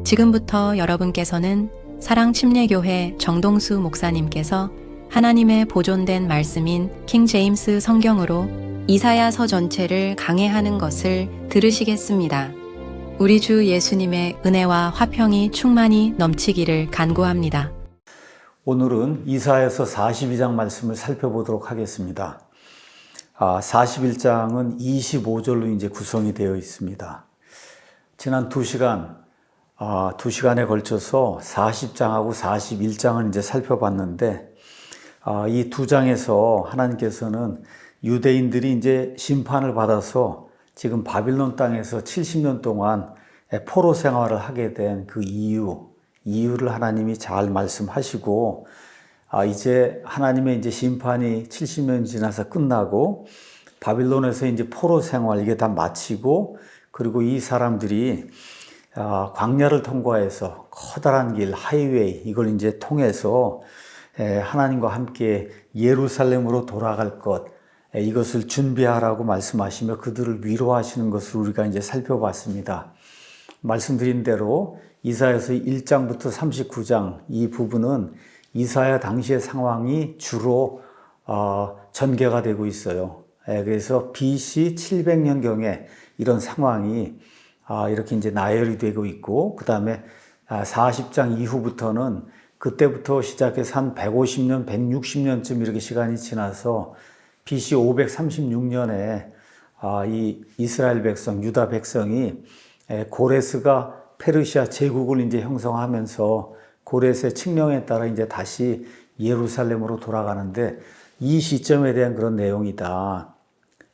지금부터 여러분께서는 사랑침례교회 정동수 목사님께서 하나님의 보존된 말씀인 킹 제임스 성경으로 이사야서 전체를 강해하는 것을 들으시겠습니다. 우리 주 예수님의 은혜와 화평이 충만히 넘치기를 간구합니다. 오늘은 이사야서 42장 말씀을 살펴보도록 하겠습니다. 41장은 25절로 이제 구성이 되어 있습니다. 지난 2시간에 걸쳐서 40장하고 41장을 이제 살펴봤는데, 이 두 장에서 하나님께서는 유대인들이 이제 심판을 받아서 지금 바빌론 땅에서 70년 동안 포로 생활을 하게 된 그 이유를 하나님이 잘 말씀하시고, 이제 하나님의 이제 심판이 70년 지나서 끝나고 바빌론에서 이제 포로 생활 이게 다 마치고, 그리고 이 사람들이 광야를 통과해서 커다란 길, 하이웨이 이걸 이제 통해서 하나님과 함께 예루살렘으로 돌아갈 것, 이것을 준비하라고 말씀하시며 그들을 위로하시는 것을 우리가 이제 살펴봤습니다. 말씀드린 대로 이사야서 1장부터 39장 이 부분은 이사야 당시의 상황이 주로 전개가 되고 있어요. 그래서 BC 700년경에 이런 상황이 이렇게 이제 나열이 되고 있고, 그 다음에 40장 이후부터는 그때부터 시작해서 한 150년, 160년쯤 이렇게 시간이 지나서 BC 536년에 이 이스라엘 백성, 유다 백성이 고레스가 페르시아 제국을 이제 형성하면서 고레스의 칙령에 따라 이제 다시 예루살렘으로 돌아가는데, 이 시점에 대한 그런 내용이다.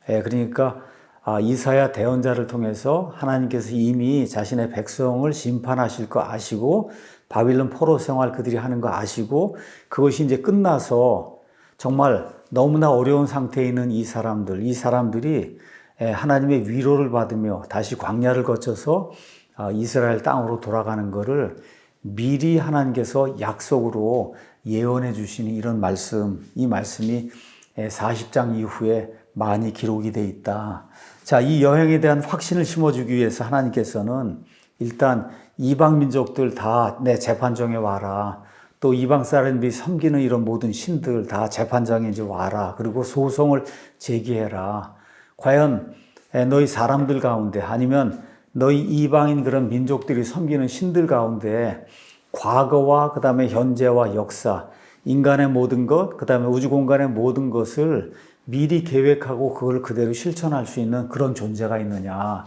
그러니까 이사야 대언자를 통해서 하나님께서 이미 자신의 백성을 심판하실 거 아시고, 바빌론 포로 생활 그들이 하는 거 아시고, 그것이 이제 끝나서 정말 너무나 어려운 상태에 있는 이 사람들이 하나님의 위로를 받으며 다시 광야를 거쳐서 이스라엘 땅으로 돌아가는 것을 미리 하나님께서 약속으로 예언해 주시는 이런 말씀, 이 말씀이 40장 이후에 많이 기록이 돼 있다. 자, 이 여행에 대한 확신을 심어주기 위해서 하나님께서는 일단 이방 민족들 다 내 재판정에 와라. 또 이방 사람들이 섬기는 이런 모든 신들 다 재판장에 이제 와라. 그리고 소송을 제기해라. 과연 너희 사람들 가운데 아니면 너희 이방인 그런 민족들이 섬기는 신들 가운데 과거와 그 다음에 현재와 역사, 인간의 모든 것, 그 다음에 우주 공간의 모든 것을 미리 계획하고 그걸 그대로 실천할 수 있는 그런 존재가 있느냐.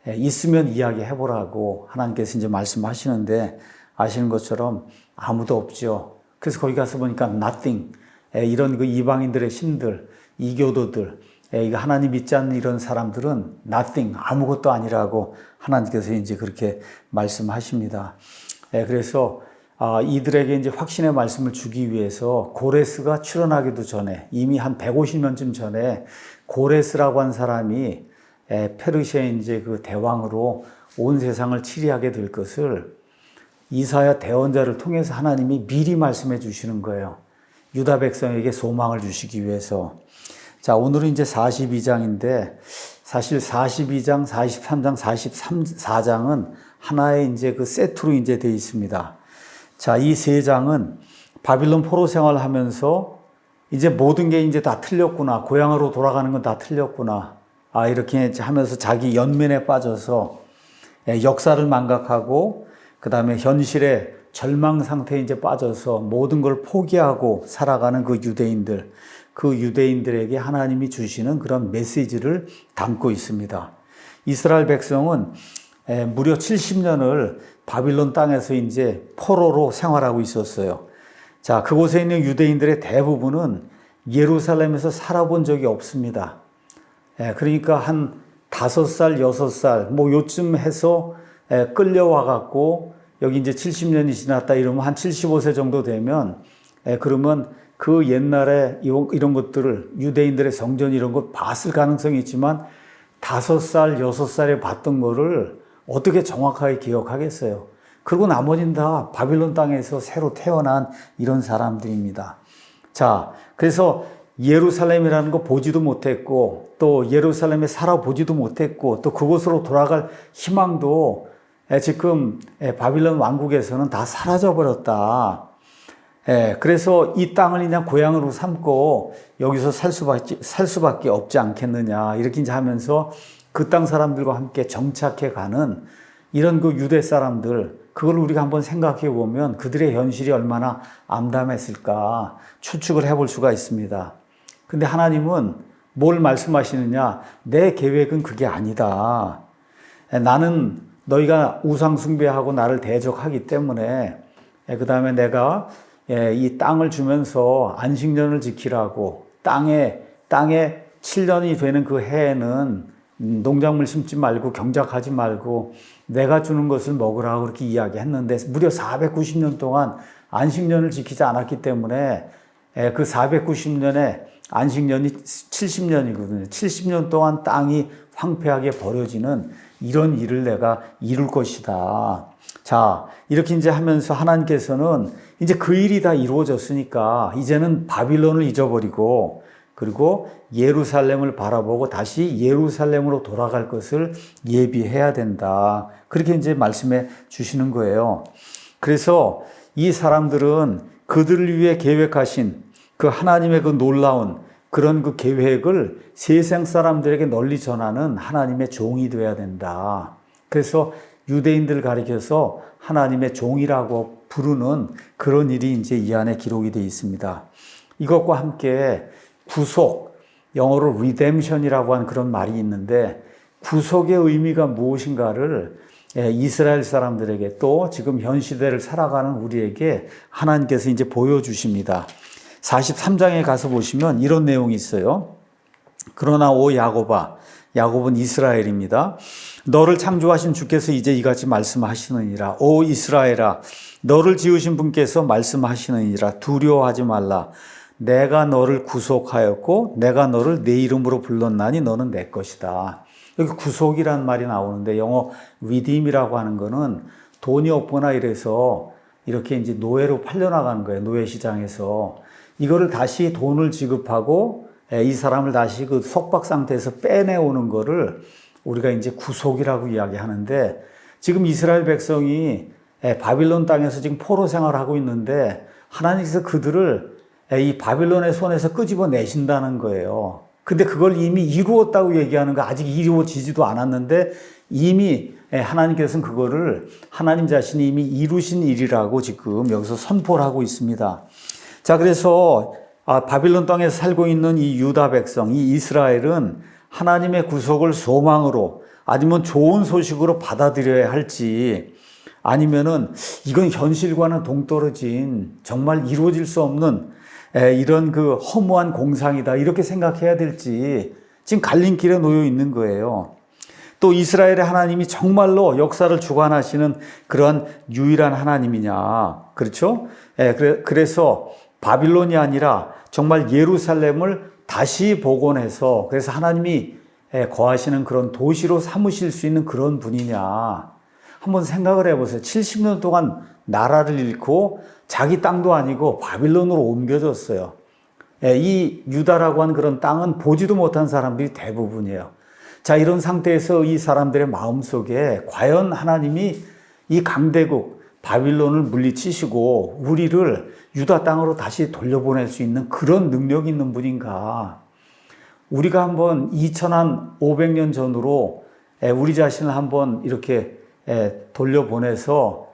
있으면 이야기해보라고 하나님께서 이제 말씀하시는데, 아시는 것처럼 아무도 없죠. 그래서 거기 가서 보니까 nothing, 이런 그 이방인들의 신들, 이교도들, 이거 하나님 믿지 않는 이런 사람들은 nothing, 아무것도 아니라고 하나님께서 이제 그렇게 말씀하십니다. 그래서 이들에게 이제 확신의 말씀을 주기 위해서 고레스가 출현하기도 전에, 이미 한 150년쯤 전에 고레스라고 한 사람이 페르시아의 이제 그 대왕으로 온 세상을 치리하게 될 것을 이사야 대언자를 통해서 하나님이 미리 말씀해 주시는 거예요. 유다 백성에게 소망을 주시기 위해서. 자, 오늘은 이제 42장인데, 사실 42장, 43장, 44장은 하나의 이제 그 세트로 이제 되어 있습니다. 자, 이 세 장은 바빌론 포로 생활을 하면서 이제 모든 게 이제 다 틀렸구나. 고향으로 돌아가는 건 다 틀렸구나. 이렇게 하면서 자기 연민에 빠져서 역사를 망각하고, 그 다음에 현실의 절망 상태에 이제 빠져서 모든 걸 포기하고 살아가는 그 유대인들에게 하나님이 주시는 그런 메시지를 담고 있습니다. 이스라엘 백성은 무려 70년을 바빌론 땅에서 이제 포로로 생활하고 있었어요. 자, 그곳에 있는 유대인들의 대부분은 예루살렘에서 살아본 적이 없습니다. 그러니까 한 5살, 6살, 뭐 요쯤 해서 끌려와 갖고 여기 이제 70년이 지났다 이러면 한 75세 정도 되면, 그러면 그 옛날에 이런 것들을 유대인들의 성전 이런 것 봤을 가능성이 있지만 5살, 6살에 봤던 거를 어떻게 정확하게 기억하겠어요. 그리고 나머지는 다 바빌론 땅에서 새로 태어난 이런 사람들입니다. 자, 그래서 예루살렘이라는 거 보지도 못했고, 또 예루살렘에 살아보지도 못했고, 또 그곳으로 돌아갈 희망도 지금 바빌론 왕국에서는 다 사라져버렸다. 그래서 이 땅을 그냥 고향으로 삼고 여기서 살 수밖에 없지 않겠느냐. 이렇게 이제 하면서 그 땅 사람들과 함께 정착해 가는 이런 그 유대 사람들, 그걸 우리가 한번 생각해 보면 그들의 현실이 얼마나 암담했을까 추측을 해볼 수가 있습니다. 근데 하나님은 뭘 말씀하시느냐? 내 계획은 그게 아니다. 나는 너희가 우상 숭배하고 나를 대적하기 때문에 그 다음에 내가 이 땅을 주면서 안식년을 지키라고 땅에 7년이 되는 그 해에는 농작물 심지 말고 경작하지 말고 내가 주는 것을 먹으라고 그렇게 이야기했는데 무려 490년 동안 안식년을 지키지 않았기 때문에 그 490년에 안식년이 70년이거든요. 70년 동안 땅이 황폐하게 버려지는 이런 일을 내가 이룰 것이다. 자, 이렇게 이제 하면서 하나님께서는 이제 그 일이 다 이루어졌으니까 이제는 바빌론을 잊어버리고 그리고 예루살렘을 바라보고 다시 예루살렘으로 돌아갈 것을 예비해야 된다. 그렇게 이제 말씀해 주시는 거예요. 그래서 이 사람들은 그들을 위해 계획하신 그 하나님의 그 놀라운 그런 그 계획을 세상 사람들에게 널리 전하는 하나님의 종이 되어야 된다. 그래서 유대인들 가리켜서 하나님의 종이라고 부르는 그런 일이 이제 이 안에 기록이 되어 있습니다. 이것과 함께 구속, 영어로 redemption이라고 하는 그런 말이 있는데 구속의 의미가 무엇인가를 이스라엘 사람들에게 또 지금 현 시대를 살아가는 우리에게 하나님께서 이제 보여주십니다. 43장에 가서 보시면 이런 내용이 있어요. 그러나 오 야곱아, 야곱은 이스라엘입니다. 너를 창조하신 주께서 이제 이같이 말씀하시느니라. 오 이스라엘아, 너를 지으신 분께서 말씀하시느니라. 두려워하지 말라. 내가 너를 구속하였고 내가 너를 내 이름으로 불렀나니 너는 내 것이다. 여기 구속이란 말이 나오는데 영어 redeem이라고 하는 거는 돈이 없거나 이래서 이렇게 이제 노예로 팔려나가는 거예요. 노예 시장에서. 이거를 다시 돈을 지급하고 이 사람을 다시 그 속박 상태에서 빼내오는 거를 우리가 이제 구속이라고 이야기하는데 지금 이스라엘 백성이 바빌론 땅에서 지금 포로 생활을 하고 있는데 하나님께서 그들을 이 바빌론의 손에서 끄집어 내신다는 거예요. 근데 그걸 이미 이루었다고 얘기하는 거 아직 이루어지지도 않았는데 이미 하나님께서는 그거를 하나님 자신이 이미 이루신 일이라고 지금 여기서 선포를 하고 있습니다. 자, 그래서 바빌론 땅에서 살고 있는 이 유다 백성, 이 이스라엘은 하나님의 구속을 소망으로 아니면 좋은 소식으로 받아들여야 할지 아니면은 이건 현실과는 동떨어진 정말 이루어질 수 없는 이런 그 허무한 공상이다 이렇게 생각해야 될지 지금 갈림길에 놓여 있는 거예요. 또 이스라엘의 하나님이 정말로 역사를 주관하시는 그러한 유일한 하나님이냐. 그렇죠? 그래서 바빌론이 아니라 정말 예루살렘을 다시 복원해서 그래서 하나님이 거하시는 그런 도시로 삼으실 수 있는 그런 분이냐. 한번 생각을 해보세요. 70년 동안 나라를 잃고 자기 땅도 아니고 바빌론으로 옮겨졌어요. 이 유다라고 하는 그런 땅은 보지도 못한 사람들이 대부분이에요. 자, 이런 상태에서 이 사람들의 마음속에 과연 하나님이 이 강대국 바빌론을 물리치시고 우리를 유다 땅으로 다시 돌려보낼 수 있는 그런 능력이 있는 분인가? 우리가 한번 2500년 전으로 우리 자신을 한번 이렇게 돌려보내서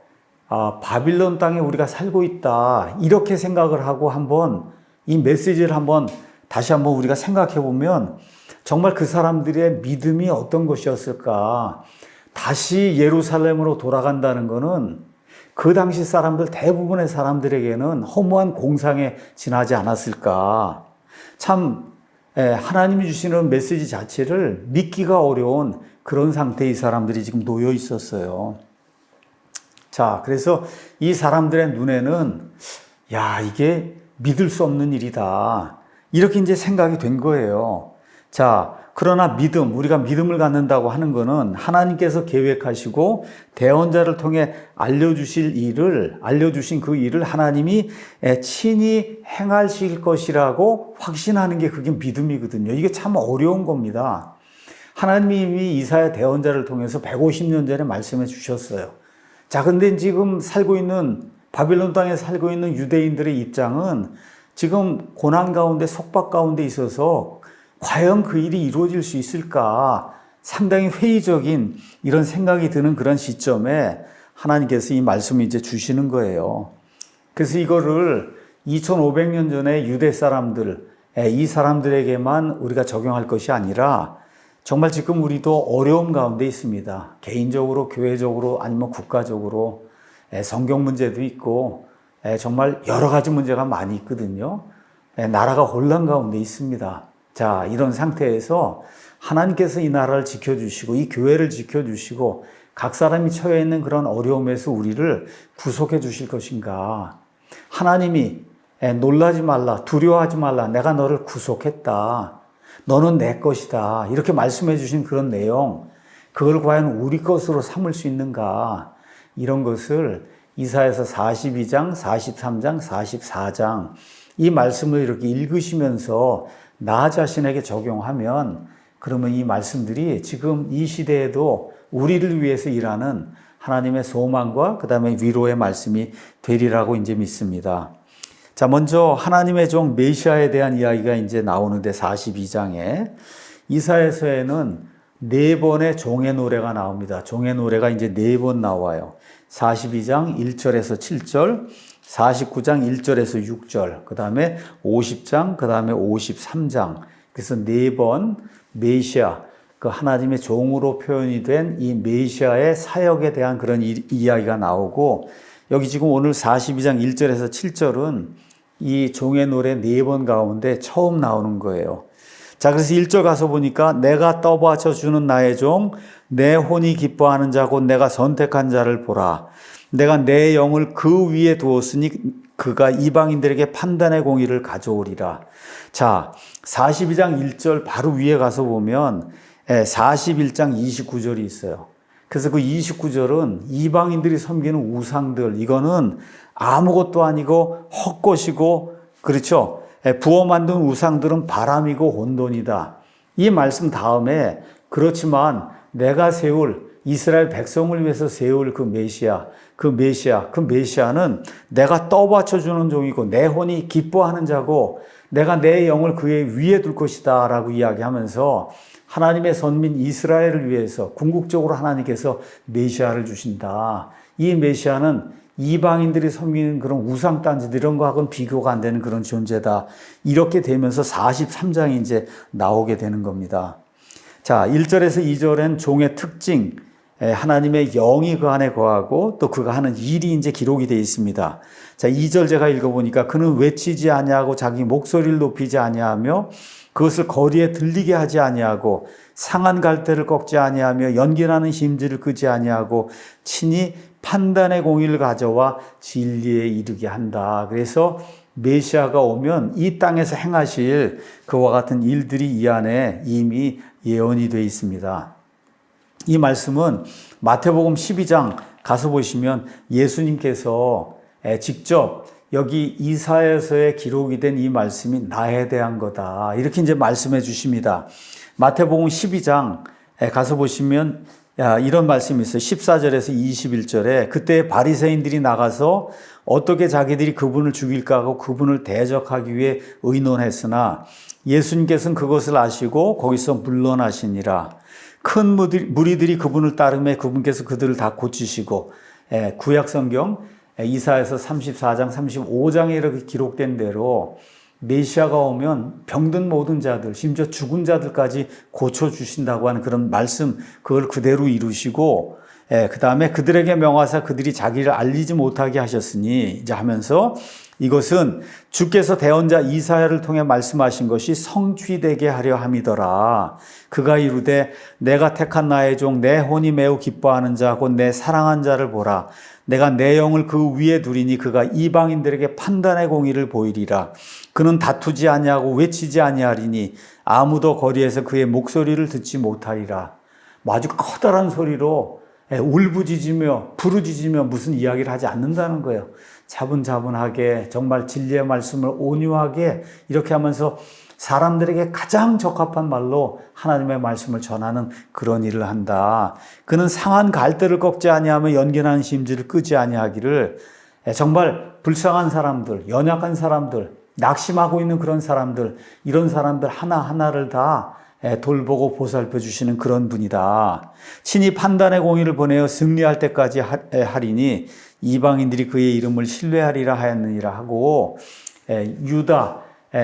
바빌론 땅에 우리가 살고 있다 이렇게 생각을 하고 한번 이 메시지를 한번 다시 한번 우리가 생각해 보면 정말 그 사람들의 믿음이 어떤 것이었을까? 다시 예루살렘으로 돌아간다는 것은 그 당시 사람들 대부분의 사람들에게는 허무한 공상에 지나지 않았을까? 참 하나님이 주시는 메시지 자체를 믿기가 어려운 그런 상태의 사람들이 지금 놓여 있었어요. 자, 그래서 이 사람들의 눈에는 야, 이게 믿을 수 없는 일이다. 이렇게 이제 생각이 된 거예요. 자, 그러나 믿음, 우리가 믿음을 갖는다고 하는 거는 하나님께서 계획하시고 대언자를 통해 알려주신 그 일을 하나님이 친히 행하실 것이라고 확신하는 게 그게 믿음이거든요. 이게 참 어려운 겁니다. 하나님이 이사야 대언자를 통해서 150년 전에 말씀해 주셨어요. 자, 근데 지금 바빌론 땅에 살고 있는 유대인들의 입장은 지금 고난 가운데 속박 가운데 있어서 과연 그 일이 이루어질 수 있을까? 상당히 회의적인 이런 생각이 드는 그런 시점에 하나님께서 이 말씀을 이제 주시는 거예요. 그래서 이거를 2500년 전에 유대 사람들, 이 사람들에게만 우리가 적용할 것이 아니라 정말 지금 우리도 어려움 가운데 있습니다. 개인적으로, 교회적으로, 아니면 국가적으로 성경 문제도 있고 정말 여러 가지 문제가 많이 있거든요. 나라가 혼란 가운데 있습니다. 자, 이런 상태에서 하나님께서 이 나라를 지켜주시고 이 교회를 지켜주시고 각 사람이 처해 있는 그런 어려움에서 우리를 구속해 주실 것인가? 하나님이 놀라지 말라, 두려워하지 말라, 내가 너를 구속했다. 너는 내 것이다. 이렇게 말씀해 주신 그런 내용, 그걸 과연 우리 것으로 삼을 수 있는가? 이런 것을 이사야서 42장, 43장, 44장 이 말씀을 이렇게 읽으시면서 나 자신에게 적용하면 그러면 이 말씀들이 지금 이 시대에도 우리를 위해서 일하는 하나님의 소망과 그 다음에 위로의 말씀이 되리라고 이제 믿습니다. 자, 먼저 하나님의 종 메시아에 대한 이야기가 이제 나오는데 42장에 이사야서에는 4번의 종의 노래가 나옵니다. 종의 노래가 이제 4번 나와요. 42장 1절에서 7절, 49장 1절에서 6절, 그 다음에 50장, 그 다음에 53장. 그래서 4번 메시아, 그 하나님의 종으로 표현이 된 이 메시아의 사역에 대한 그런 이야기가 나오고, 여기 지금 오늘 42장 1절에서 7절은 이 종의 노래 4번 가운데 처음 나오는 거예요. 자, 그래서 1절 가서 보니까 내가 떠받쳐 주는 나의 종, 내 혼이 기뻐하는 자고 내가 선택한 자를 보라. 내가 내 영을 그 위에 두었으니 그가 이방인들에게 판단의 공의를 가져오리라. 자, 42장 1절 바로 위에 가서 보면 41장 29절이 있어요. 그래서 그 29절은 이방인들이 섬기는 우상들, 이거는 아무것도 아니고 헛것이고, 그렇죠? 부어 만든 우상들은 바람이고 혼돈이다. 이 말씀 다음에 그렇지만 내가 세울 이스라엘 백성을 위해서 세울 그 메시아는 내가 떠받쳐주는 종이고 내 혼이 기뻐하는 자고 내가 내 영을 그의 위에 둘 것이다 라고 이야기하면서 하나님의 선민 이스라엘을 위해서 궁극적으로 하나님께서 메시아를 주신다. 이 메시아는 이방인들이 섬기는 그런 우상단지들 이런 거하고는 비교가 안 되는 그런 존재다. 이렇게 되면서 43장이 이제 나오게 되는 겁니다. 자, 1절에서 2절엔 종의 특징, 하나님의 영이 그 안에 거하고 또 그가 하는 일이 이제 기록이 되어 있습니다. 자, 2절 제가 읽어보니까 그는 외치지 아니하고 자기 목소리를 높이지 아니하며 그것을 거리에 들리게 하지 아니하고 상한 갈대를 꺾지 아니하며 연기나는 심지를 끄지 아니하고 친히 판단의 공의를 가져와 진리에 이르게 한다. 그래서 메시아가 오면 이 땅에서 행하실 그와 같은 일들이 이 안에 이미 예언이 되어 있습니다. 이 말씀은 마태복음 12장 가서 보시면 예수님께서 직접 여기 이사야서에 기록이 된 이 말씀이 나에 대한 거다. 이렇게 이제 말씀해 주십니다. 마태복음 12장 가서 보시면 이런 말씀이 있어요. 14절에서 21절에 그때 바리새인들이 나가서 어떻게 자기들이 그분을 죽일까 하고 그분을 대적하기 위해 의논했으나 예수님께서는 그것을 아시고 거기서 물러나시니라. 큰 무리들이 그분을 따르며 그분께서 그들을 다 고치시고 구약성경 이사야서 34장 35장에 이렇게 기록된 대로 메시아가 오면 병든 모든 자들 심지어 죽은 자들까지 고쳐주신다고 하는 그런 말씀 그걸 그대로 이루시고 그 다음에 그들에게 명하사 그들이 자기를 알리지 못하게 하셨으니 이제 하면서 이것은 주께서 대언자 이사야를 통해 말씀하신 것이 성취되게 하려 함이더라. 그가 이르되 내가 택한 나의 종 내 혼이 매우 기뻐하는 자 곧 내 사랑한 자를 보라. 내가 내 영을 그 위에 두리니 그가 이방인들에게 판단의 공의를 보이리라. 그는 다투지 아니하고 외치지 아니하리니 아무도 거리에서 그의 목소리를 듣지 못하리라. 아주 커다란 소리로 울부짖으며 부르짖으며 무슨 이야기를 하지 않는다는 거예요. 차분차분하게 정말 진리의 말씀을 온유하게 이렇게 하면서 사람들에게 가장 적합한 말로 하나님의 말씀을 전하는 그런 일을 한다. 그는 상한 갈대를 꺾지 아니하며 연기나는 심지를 끄지 아니하기를 정말 불쌍한 사람들, 연약한 사람들, 낙심하고 있는 그런 사람들, 이런 사람들 하나하나를 다 돌보고 보살펴 주시는 그런 분이다. 친히 판단의 공의를 보내어 승리할 때까지 하리니 이방인들이 그의 이름을 신뢰하리라 하였느니라 하고, 유다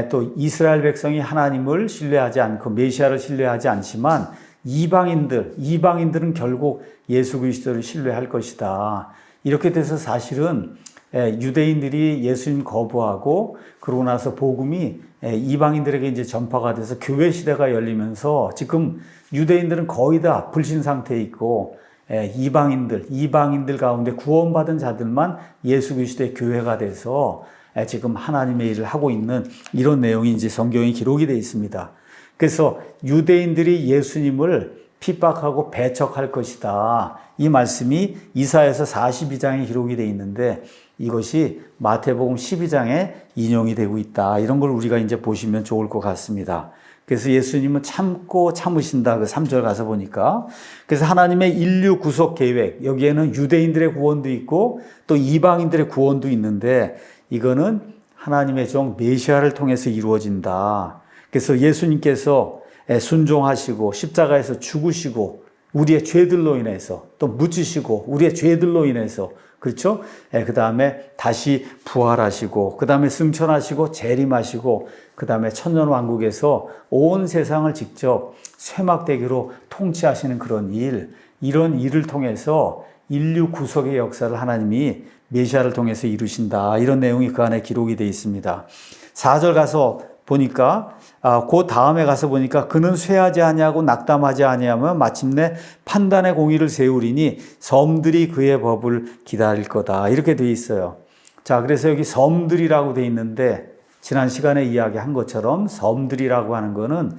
또 이스라엘 백성이 하나님을 신뢰하지 않고 메시아를 신뢰하지 않지만 이방인들은 결국 예수 그리스도를 신뢰할 것이다. 이렇게 돼서 사실은 유대인들이 예수님 거부하고 그러고 나서 복음이 이방인들에게 이제 전파가 돼서 교회 시대가 열리면서 지금 유대인들은 거의 다 불신 상태에 있고 이방인들 가운데 구원받은 자들만 예수 그리스도의 교회가 돼서 지금 하나님의 일을 하고 있는 이런 내용이 이제 성경에 기록이 되어 있습니다. 그래서 유대인들이 예수님을 핍박하고 배척할 것이다. 이 말씀이 이사야서 42장에 기록이 되어 있는데 이것이 마태복음 12장에 인용이 되고 있다. 이런 걸 우리가 이제 보시면 좋을 것 같습니다. 그래서 예수님은 참고 참으신다. 그 3절 가서 보니까. 그래서 하나님의 인류 구속 계획, 여기에는 유대인들의 구원도 있고 또 이방인들의 구원도 있는데 이거는 하나님의 종 메시아를 통해서 이루어진다. 그래서 예수님께서 순종하시고 십자가에서 죽으시고 우리의 죄들로 인해서 또 묻히시고 우리의 죄들로 인해서 그렇죠? 그 다음에 다시 부활하시고 그 다음에 승천하시고 재림하시고 그 다음에 천년왕국에서 온 세상을 직접 쇠막대기로 통치하시는 그런 일, 이런 일을 통해서 인류 구속의 역사를 하나님이 메시아를 통해서 이루신다. 이런 내용이 그 안에 기록이 되어 있습니다. 4절 가서 보니까 그 다음에 가서 보니까 그는 쇠하지 아니하고 낙담하지 아니하며 마침내 판단의 공의를 세우리니 섬들이 그의 법을 기다릴 거다. 이렇게 되어 있어요. 자, 그래서 여기 섬들이라고 되어 있는데 지난 시간에 이야기한 것처럼 섬들이라고 하는 거는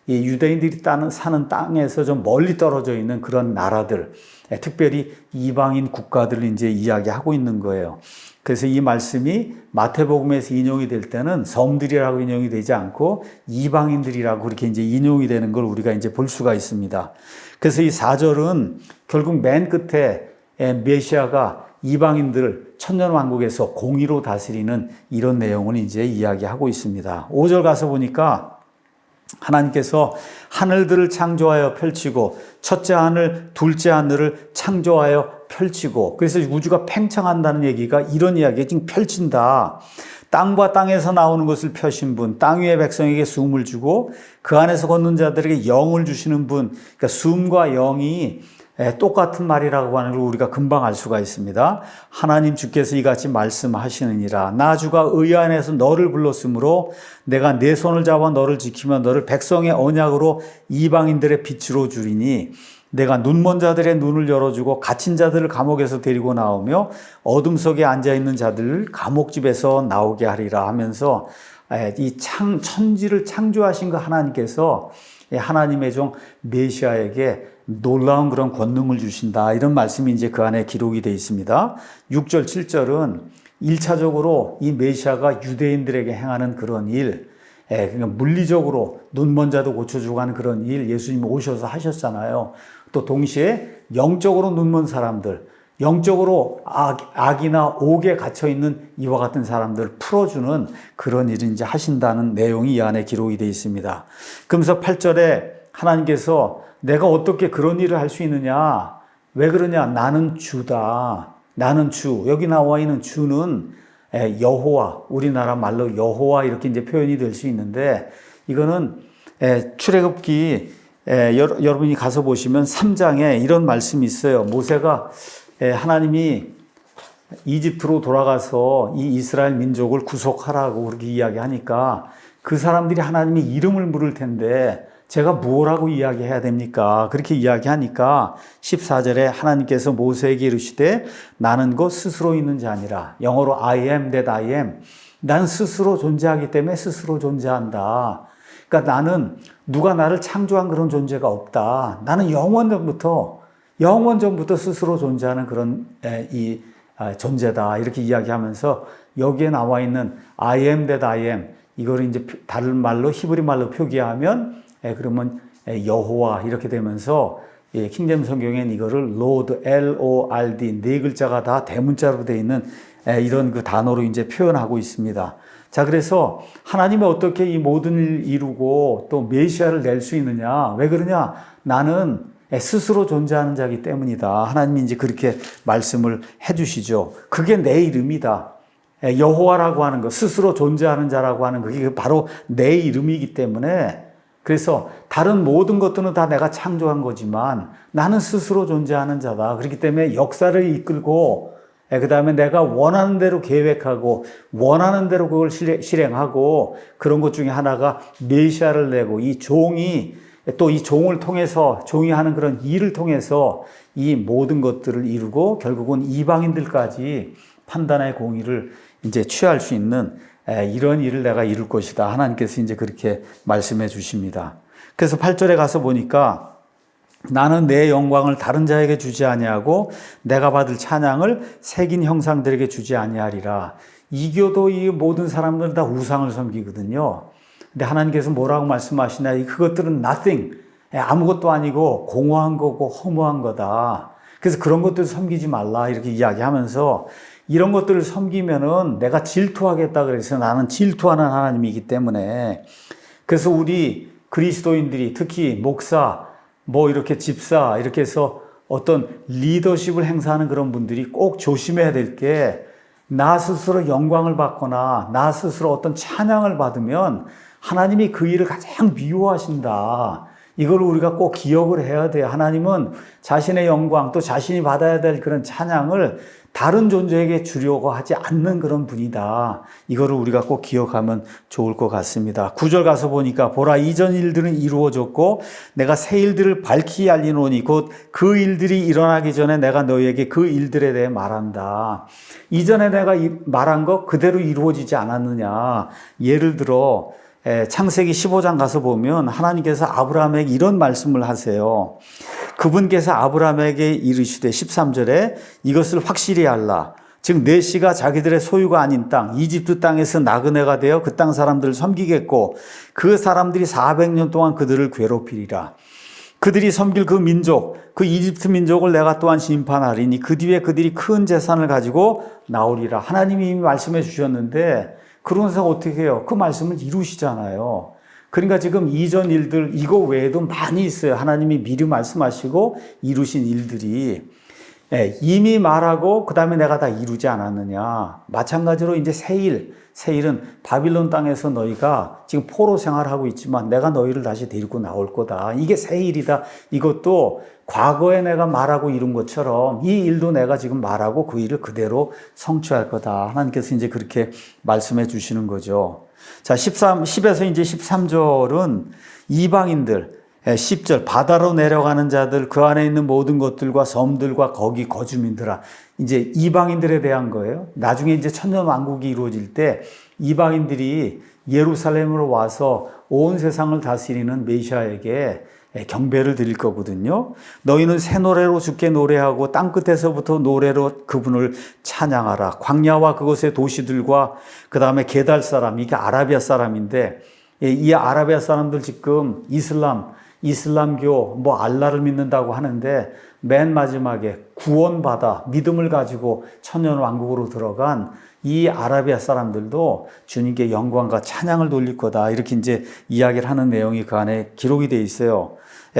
이 유대인들이 사는 땅에서 좀 멀리 떨어져 있는 그런 나라들, 특별히 이방인 국가들을 이제 이야기하고 있는 거예요. 그래서 이 말씀이 마태복음에서 인용이 될 때는 섬들이라고 인용이 되지 않고 이방인들이라고 그렇게 이제 인용이 되는 걸 우리가 이제 볼 수가 있습니다. 그래서 이 4절은 결국 맨 끝에 메시아가 이방인들을 천년왕국에서 공의로 다스리는 이런 내용을 이제 이야기하고 있습니다. 5절 가서 보니까 하나님께서 하늘들을 창조하여 펼치고 첫째 하늘, 둘째 하늘을 창조하여 펼치고, 그래서 우주가 팽창한다는 얘기가 이런 이야기에 지금 펼친다. 땅과 땅에서 나오는 것을 펴신 분, 땅 위의 백성에게 숨을 주고 그 안에서 걷는 자들에게 영을 주시는 분, 그러니까 숨과 영이 똑같은 말이라고 하는 걸 우리가 금방 알 수가 있습니다. 하나님 주께서 이같이 말씀하시느니라. 나 주가 의 안에서 너를 불렀으므로 내가 내 손을 잡아 너를 지키며 너를 백성의 언약으로 이방인들의 빛으로 주리니 내가 눈먼 자들의 눈을 열어주고 갇힌 자들을 감옥에서 데리고 나오며 어둠 속에 앉아있는 자들을 감옥집에서 나오게 하리라 하면서 이 천지를 창조하신 그 하나님께서 하나님의 종 메시아에게 놀라운 그런 권능을 주신다. 이런 말씀이 이제 그 안에 기록이 되어 있습니다. 6절, 7절은 1차적으로 이 메시아가 유대인들에게 행하는 그런 일, 그러니까 물리적으로 눈먼 자도 고쳐주고 하는 그런 일 예수님이 오셔서 하셨잖아요. 또 동시에 영적으로 눈먼 사람들, 영적으로 악이나 옥에 갇혀있는 이와 같은 사람들을 풀어주는 그런 일을 이제 하신다는 내용이 이 안에 기록이 되어 있습니다. 그러면서 8절에 하나님께서 내가 어떻게 그런 일을 할 수 있느냐? 왜 그러냐? 나는 주다. 나는 주. 여기 나와 있는 주는 여호와, 우리나라 말로 여호와 이렇게 이제 표현이 될 수 있는데 이거는 출애굽기 여러분이 가서 보시면 3장에 이런 말씀이 있어요. 모세가 하나님이 이집트로 돌아가서 이 이스라엘 민족을 구속하라고 그렇게 이야기하니까 그 사람들이 하나님의 이름을 물을 텐데 제가 뭐라고 이야기해야 됩니까? 그렇게 이야기하니까 14절에 하나님께서 모세에게 이르시되 나는 곧 스스로 있는 자 아니라 영어로 I am that I am. 난 스스로 존재하기 때문에 스스로 존재한다. 그러니까 나는 누가 나를 창조한 그런 존재가 없다. 나는 영원 전부터 스스로 존재하는 그런 존재다. 이렇게 이야기하면서 여기에 나와 있는 I am that I am, 이거를 이제 다른 말로 히브리 말로 표기하면 그러면 여호와 이렇게 되면서 킹제임 성경엔 이거를 Lord, L-O-R-D 네 글자가 다 대문자로 되어 있는 이런 그 단어로 이제 표현하고 있습니다. 자, 그래서 하나님이 어떻게 이 모든 일을 이루고 또 메시아를 낼 수 있느냐? 왜 그러냐? 나는 스스로 존재하는 자이기 때문이다. 하나님이 이제 그렇게 말씀을 해주시죠. 그게 내 이름이다. 여호와라고 하는 것, 스스로 존재하는 자라고 하는 그게 바로 내 이름이기 때문에 그래서 다른 모든 것들은 다 내가 창조한 거지만 나는 스스로 존재하는 자다. 그렇기 때문에 역사를 이끌고 그 다음에 내가 원하는 대로 계획하고 원하는 대로 그걸 실행하고 그런 것 중에 하나가 메시아를 내고 이 종이 또 이 종을 통해서 종이 하는 그런 일을 통해서 이 모든 것들을 이루고 결국은 이방인들까지 판단의 공의를 이제 취할 수 있는 이런 일을 내가 이룰 것이다. 하나님께서 이제 그렇게 말씀해 주십니다. 그래서 8절에 가서 보니까 나는 내 영광을 다른 자에게 주지 아니하고 내가 받을 찬양을 새긴 형상들에게 주지 아니하리라. 이교도 이 모든 사람들은 다 우상을 섬기거든요. 근데 하나님께서 뭐라고 말씀하시냐? 그것들은 nothing, 아무것도 아니고 공허한 거고 허무한 거다. 그래서 그런 것들 섬기지 말라 이렇게 이야기하면서 이런 것들을 섬기면은 내가 질투하겠다 그래서 나는 질투하는 하나님이기 때문에 그래서 우리 그리스도인들이 특히 목사, 뭐 이렇게 집사 이렇게 해서 어떤 리더십을 행사하는 그런 분들이 꼭 조심해야 될 게 나 스스로 영광을 받거나 나 스스로 어떤 찬양을 받으면 하나님이 그 일을 가장 미워하신다. 이걸 우리가 꼭 기억을 해야 돼요. 하나님은 자신의 영광 또 자신이 받아야 될 그런 찬양을 다른 존재에게 주려고 하지 않는 그런 분이다. 이거를 우리가 꼭 기억하면 좋을 것 같습니다. 9절 가서 보니까 보라 이전 일들은 이루어졌고 내가 새 일들을 밝히 알리노니 곧 그 일들이 일어나기 전에 내가 너희에게 그 일들에 대해 말한다. 이전에 내가 말한 것 그대로 이루어지지 않았느냐. 예를 들어 창세기 15장 가서 보면 하나님께서 아브라함에게 이런 말씀을 하세요. 그분께서 아브라함에게 이르시되 13절에 이것을 확실히 알라. 즉 내 씨가 자기들의 소유가 아닌 땅 이집트 땅에서 나그네가 되어 그 땅 사람들을 섬기겠고 그 사람들이 400년 동안 그들을 괴롭히리라. 그들이 섬길 그 민족 그 이집트 민족을 내가 또한 심판하리니 그 뒤에 그들이 큰 재산을 가지고 나오리라. 하나님이 이미 말씀해 주셨는데 그러면서 어떻게 해요? 그 말씀을 이루시잖아요. 그러니까 지금 이전 일들 이거 외에도 많이 있어요. 하나님이 미리 말씀하시고 이루신 일들이 이미 말하고 그 다음에 내가 다 이루지 않았느냐. 마찬가지로 이제 새일은 바빌론 땅에서 너희가 지금 포로 생활하고 있지만 내가 너희를 다시 데리고 나올 거다. 이게 새일이다. 이것도 과거에 내가 말하고 이룬 것처럼 이 일도 내가 지금 말하고 그 일을 그대로 성취할 거다. 하나님께서 이제 그렇게 말씀해 주시는 거죠. 자, 10에서 이제 13절은 이방인들, 10절 바다로 내려가는 자들 그 안에 있는 모든 것들과 섬들과 거기 거주민들아. 이제 이방인들에 대한 거예요. 나중에 이제 천년 왕국이 이루어질 때 이방인들이 예루살렘으로 와서 온 세상을 다스리는 메시아에게 경배를 드릴 거거든요. 너희는 새 노래로 주께 노래하고 땅끝에서부터 노래로 그분을 찬양하라. 광야와 그곳의 도시들과 그 다음에 게달 사람, 이게 아라비아 사람인데 이 아라비아 사람들 지금 이슬람교 뭐 알라를 믿는다고 하는데 맨 마지막에 구원받아 믿음을 가지고 천년 왕국으로 들어간 이 아라비아 사람들도 주님께 영광과 찬양을 돌릴 거다. 이렇게 이제 이야기를 하는 내용이 그 안에 기록이 돼 있어요.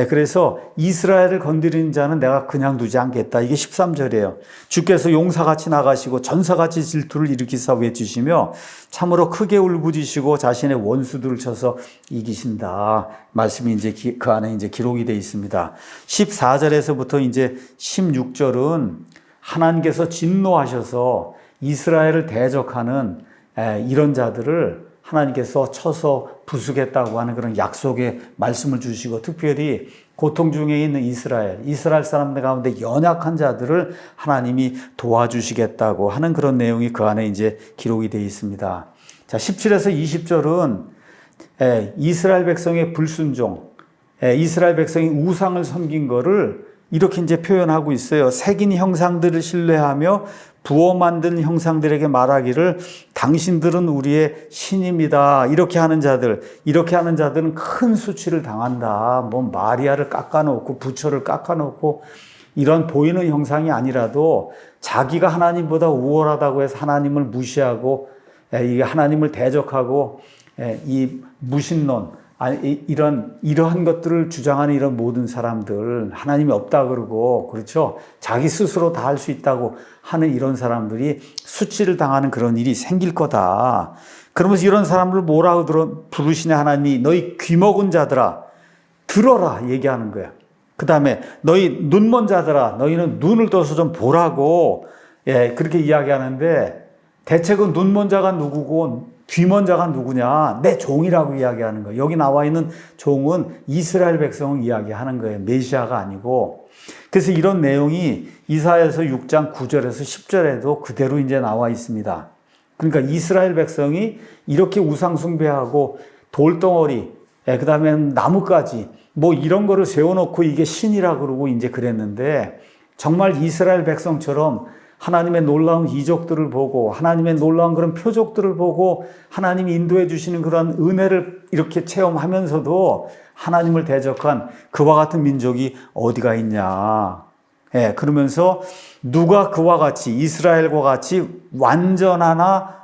그래서 이스라엘을 건드리는 자는 내가 그냥 두지 않겠다. 이게 13절이에요. 주께서 용사같이 나가시고 전사같이 질투를 일으키사 외치시며 참으로 크게 울부짖으시고 자신의 원수들을 쳐서 이기신다. 말씀이 이제 그 안에 이제 기록이 돼 있습니다. 14절에서부터 이제 16절은 하나님께서 진노하셔서 이스라엘을 대적하는 이런 자들을 하나님께서 쳐서 부수겠다고 하는 그런 약속의 말씀을 주시고 특별히 고통 중에 있는 이스라엘 사람들 가운데 연약한 자들을 하나님이 도와주시겠다고 하는 그런 내용이 그 안에 이제 기록이 되어 있습니다. 자, 17에서 20절은 이스라엘 백성의 불순종, 이스라엘 백성이 우상을 섬긴 거를 이렇게 이제 표현하고 있어요. 새긴 형상들을 신뢰하며 부어 만든 형상들에게 말하기를 당신들은 우리의 신입니다. 이렇게 하는 자들은 큰 수치를 당한다. 뭐 마리아를 깎아놓고 부처를 깎아놓고 이런 보이는 형상이 아니라도 자기가 하나님보다 우월하다고 해서 하나님을 무시하고 이 하나님을 대적하고 이 무신론 이러한 것들을 주장하는 이런 모든 사람들, 하나님이 없다 그러고, 그렇죠? 자기 스스로 다 할 수 있다고 하는 이런 사람들이 수치를 당하는 그런 일이 생길 거다. 그러면서 이런 사람들 뭐라고 부르시냐, 하나님이. 너희 귀먹은 자들아, 들어라, 얘기하는 거야. 그 다음에 너희 눈먼 자들아, 너희는 눈을 떠서 좀 보라고, 그렇게 이야기하는데, 대체 그 눈먼 자가 누구고, 귀먼 자가 누구냐? 내 종이라고 이야기하는 거예요. 여기 나와 있는 종은 이스라엘 백성을 이야기하는 거예요. 메시아가 아니고. 그래서 이런 내용이 이사야서 6장 9절에서 10절에도 그대로 이제 나와 있습니다. 그러니까 이스라엘 백성이 이렇게 우상숭배하고 돌덩어리, 그 다음에 나뭇가지, 뭐 이런 거를 세워놓고 이게 신이라 그러고 이제 그랬는데, 정말 이스라엘 백성처럼 하나님의 놀라운 이적들을 보고 하나님의 놀라운 그런 표적들을 보고 하나님이 인도해 주시는 그런 은혜를 이렇게 체험하면서도 하나님을 대적한 그와 같은 민족이 어디가 있냐. 그러면서 누가 그와 같이 이스라엘과 같이 완전하나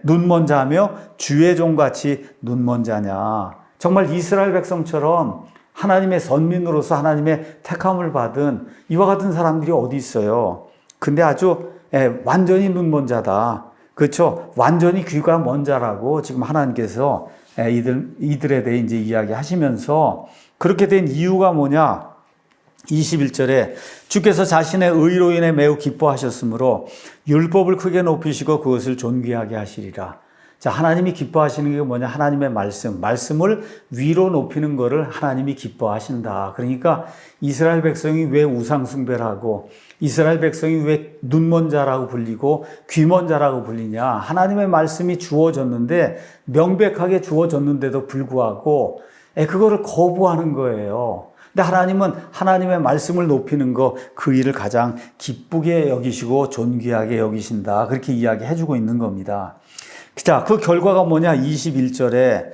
눈먼 자며 주의 종같이 눈먼 자냐. 정말 이스라엘 백성처럼 하나님의 선민으로서 하나님의 택함을 받은 이와 같은 사람들이 어디 있어요. 근데 아주 완전히 눈먼 자다. 그렇죠? 완전히 귀가 먼 자라고 지금 하나님께서 이들에 대해 이제 이야기하시면서 그렇게 된 이유가 뭐냐? 21절에 주께서 자신의 의로 인해 매우 기뻐하셨으므로 율법을 크게 높이시고 그것을 존귀하게 하시리라. 자, 하나님이 기뻐하시는 게 뭐냐? 하나님의 말씀을 위로 높이는 것을 하나님이 기뻐하신다. 그러니까 이스라엘 백성이 왜 우상숭배를 하고 이스라엘 백성이 왜 눈먼 자라고 불리고 귀먼 자라고 불리냐? 하나님의 말씀이 주어졌는데 명백하게 주어졌는데도 불구하고 그거를 거부하는 거예요. 근데 하나님은 하나님의 말씀을 높이는 거, 그 일을 가장 기쁘게 여기시고 존귀하게 여기신다. 그렇게 이야기해주고 있는 겁니다. 자, 그 결과가 뭐냐? 22절에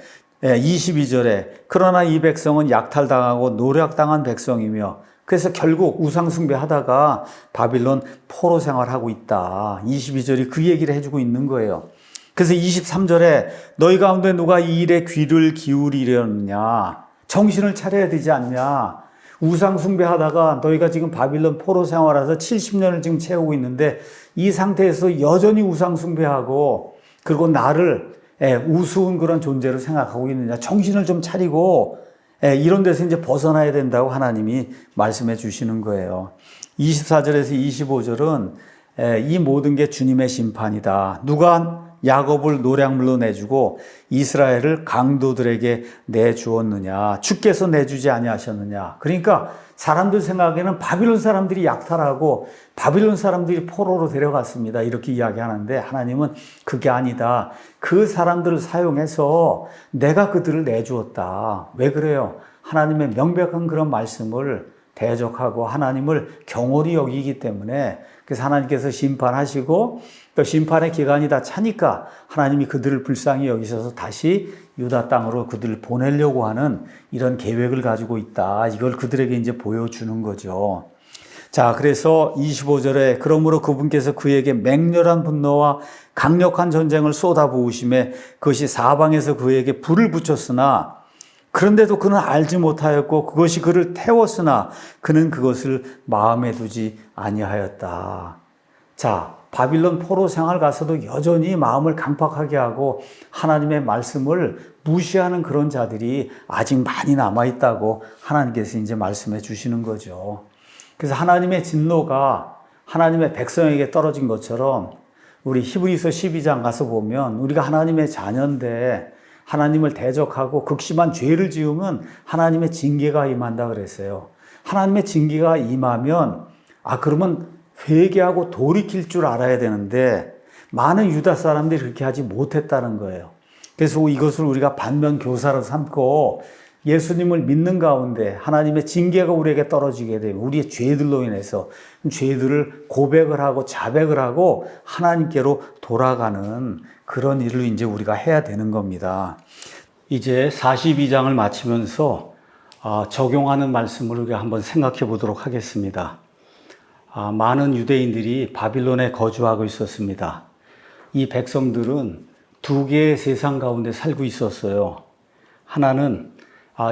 그러나 이 백성은 약탈당하고 노략당한 백성이며 그래서 결국 우상숭배하다가 바빌론 포로 생활하고 있다. 22절이 그 얘기를 해주고 있는 거예요. 그래서 23절에 너희 가운데 누가 이 일에 귀를 기울이려느냐? 정신을 차려야 되지 않냐? 우상숭배하다가 너희가 지금 바빌론 포로 생활해서 70년을 지금 채우고 있는데 이 상태에서 여전히 우상숭배하고 그리고 나를 우스운 그런 존재로 생각하고 있느냐. 정신을 좀 차리고 이런 데서 이제 벗어나야 된다고 하나님이 말씀해 주시는 거예요. 24절에서 25절은 이 모든 게 주님의 심판이다. 누가 야곱을 노략물로 내주고 이스라엘을 강도들에게 내주었느냐. 주께서 내주지 아니하셨느냐. 그러니까 사람들 생각에는 바빌론 사람들이 약탈하고 바빌론 사람들이 포로로 데려갔습니다. 이렇게 이야기하는데 하나님은 그게 아니다. 그 사람들을 사용해서 내가 그들을 내주었다. 왜 그래요? 하나님의 명백한 그런 말씀을 대적하고 하나님을 경홀히 여기기 때문에 그래서 하나님께서 심판하시고 또 심판의 기간이 다 차니까 하나님이 그들을 불쌍히 여기셔서 다시 유다 땅으로 그들을 보내려고 하는 이런 계획을 가지고 있다. 이걸 그들에게 이제 보여주는 거죠. 자, 그래서 25절에 그러므로 그분께서 그에게 맹렬한 분노와 강력한 전쟁을 쏟아부으심에 그것이 사방에서 그에게 불을 붙였으나 그런데도 그는 알지 못하였고 그것이 그를 태웠으나 그는 그것을 마음에 두지 아니하였다. 자, 바빌론 포로 생활 가서도 여전히 마음을 강팍하게 하고 하나님의 말씀을 무시하는 그런 자들이 아직 많이 남아있다고 하나님께서 이제 말씀해 주시는 거죠. 그래서 하나님의 진노가 하나님의 백성에게 떨어진 것처럼 우리 히브리서 12장 가서 보면 우리가 하나님의 자녀인데 하나님을 대적하고 극심한 죄를 지으면 하나님의 징계가 임한다 그랬어요. 하나님의 징계가 임하면 그러면 회개하고 돌이킬 줄 알아야 되는데 많은 유다 사람들이 그렇게 하지 못했다는 거예요. 그래서 이것을 우리가 반면 교사로 삼고 예수님을 믿는 가운데 하나님의 징계가 우리에게 떨어지게 되면 우리의 죄들로 인해서 죄들을 고백을 하고 자백을 하고 하나님께로 돌아가는 그런 일을 이제 우리가 해야 되는 겁니다. 이제 42장을 마치면서 적용하는 말씀을 우리가 한번 생각해 보도록 하겠습니다. 많은 유대인들이 바빌론에 거주하고 있었습니다. 이 백성들은 두 개의 세상 가운데 살고 있었어요. 하나는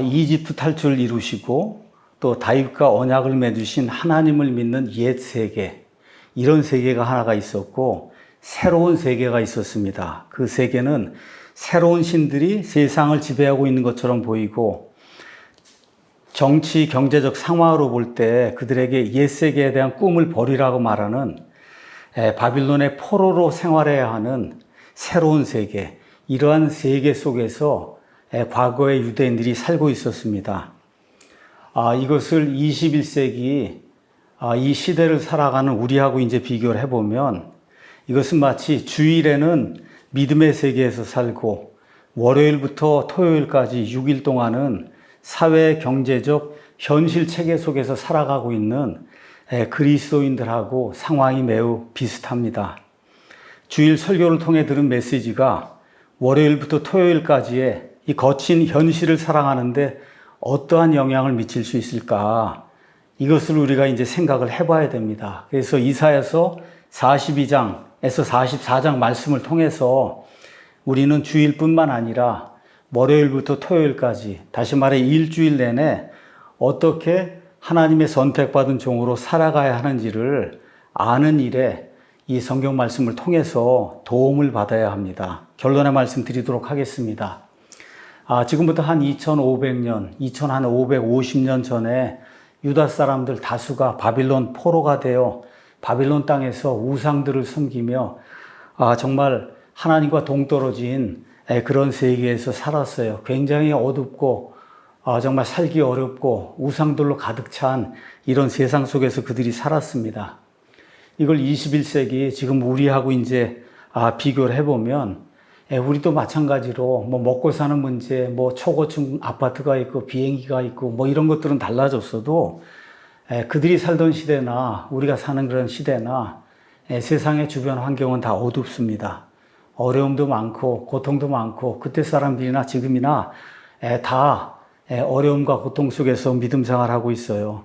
이집트 탈출을 이루시고 또 다윗과 언약을 맺으신 하나님을 믿는 옛 세계, 이런 세계가 하나가 있었고 새로운 세계가 있었습니다. 그 세계는 새로운 신들이 세상을 지배하고 있는 것처럼 보이고 정치, 경제적 상황으로 볼 때 그들에게 옛 세계에 대한 꿈을 버리라고 말하는 바빌론의 포로로 생활해야 하는 새로운 세계, 이러한 세계 속에서 과거의 유대인들이 살고 있었습니다. 이것을 21세기 이 시대를 살아가는 우리하고 이제 비교를 해보면 이것은 마치 주일에는 믿음의 세계에서 살고 월요일부터 토요일까지 6일 동안은 사회 경제적 현실 체계 속에서 살아가고 있는 그리스도인들하고 상황이 매우 비슷합니다. 주일 설교를 통해 들은 메시지가 월요일부터 토요일까지의 이 거친 현실을 살아가는데 어떠한 영향을 미칠 수 있을까? 이것을 우리가 이제 생각을 해봐야 됩니다. 그래서 이사야서 42장에서 44장 말씀을 통해서 우리는 주일뿐만 아니라 월요일부터 토요일까지, 다시 말해 일주일 내내 어떻게 하나님의 선택받은 종으로 살아가야 하는지를 아는 일에 이 성경 말씀을 통해서 도움을 받아야 합니다. 결론의 말씀 드리도록 하겠습니다. 지금부터 한 2500년, 2550년 전에 유다 사람들 다수가 바빌론 포로가 되어 바빌론 땅에서 우상들을 섬기며 정말 하나님과 동떨어진 그런 세계에서 살았어요. 굉장히 어둡고 정말 살기 어렵고 우상들로 가득 찬 이런 세상 속에서 그들이 살았습니다. 이걸 21세기 지금 우리하고 이제 비교를 해보면 우리도 마찬가지로 먹고 사는 문제, 초고층 아파트가 있고 비행기가 있고 이런 것들은 달라졌어도 그들이 살던 시대나 우리가 사는 그런 시대나 세상의 주변 환경은 다 어둡습니다. 어려움도 많고 고통도 많고 그때 사람들이나 지금이나 다 어려움과 고통 속에서 믿음 생활하고 있어요.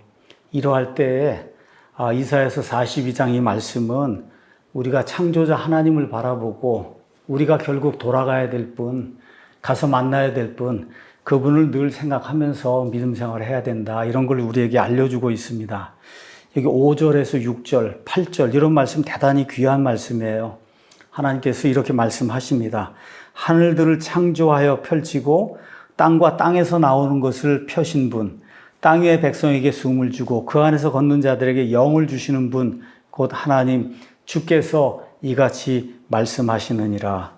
이러할 때에 이사야서 42장 이 말씀은 우리가 창조자 하나님을 바라보고 우리가 결국 돌아가야 될 분, 가서 만나야 될 분, 그분을 늘 생각하면서 믿음 생활을 해야 된다. 이런 걸 우리에게 알려주고 있습니다. 여기 5절에서 6절, 8절 이런 말씀 대단히 귀한 말씀이에요. 하나님께서 이렇게 말씀하십니다. 하늘들을 창조하여 펼치고 땅과 땅에서 나오는 것을 펴신 분, 땅 위의 백성에게 숨을 주고 그 안에서 걷는 자들에게 영을 주시는 분, 곧 하나님 주께서 이같이 말씀하시느니라.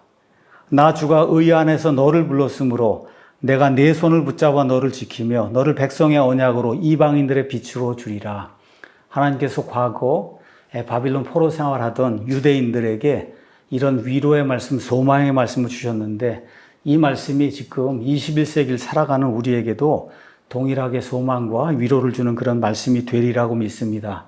나 주가 의 안에서 너를 불렀으므로 내가 네 손을 붙잡아 너를 지키며 너를 백성의 언약으로 이방인들의 빛으로 주리라. 하나님께서 과거 바빌론 포로 생활하던 유대인들에게 이런 위로의 말씀, 소망의 말씀을 주셨는데 이 말씀이 지금 21세기를 살아가는 우리에게도 동일하게 소망과 위로를 주는 그런 말씀이 되리라고 믿습니다.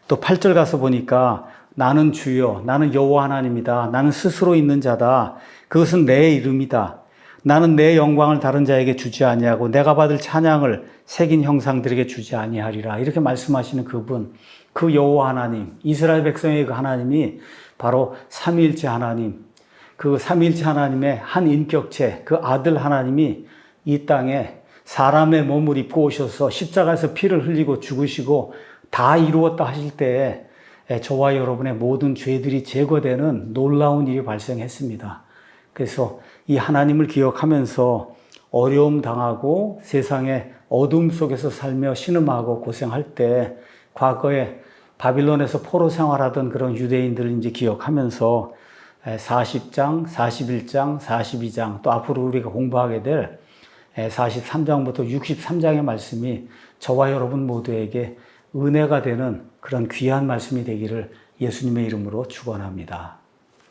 또 8절 가서 보니까 나는 주여, 나는 여호와 하나님이다. 나는 스스로 있는 자다. 그것은 내 이름이다. 나는 내 영광을 다른 자에게 주지 아니하고 내가 받을 찬양을 새긴 형상들에게 주지 아니하리라. 이렇게 말씀하시는 그분, 그 여호와 하나님, 이스라엘 백성의 그 하나님이 바로 삼위일체 하나님, 그 삼위일체 하나님의 한 인격체, 그 아들 하나님이 이 땅에 사람의 몸을 입고 오셔서 십자가에서 피를 흘리고 죽으시고 다 이루었다 하실 때에 저와 여러분의 모든 죄들이 제거되는 놀라운 일이 발생했습니다. 그래서 이 하나님을 기억하면서 어려움 당하고 세상의 어둠 속에서 살며 신음하고 고생할 때 과거에 바빌론에서 포로 생활하던 그런 유대인들을 이제 기억하면서 40장, 41장, 42장 또 앞으로 우리가 공부하게 될 43장부터 63장의 말씀이 저와 여러분 모두에게 은혜가 되는 그런 귀한 말씀이 되기를 예수님의 이름으로 축원합니다.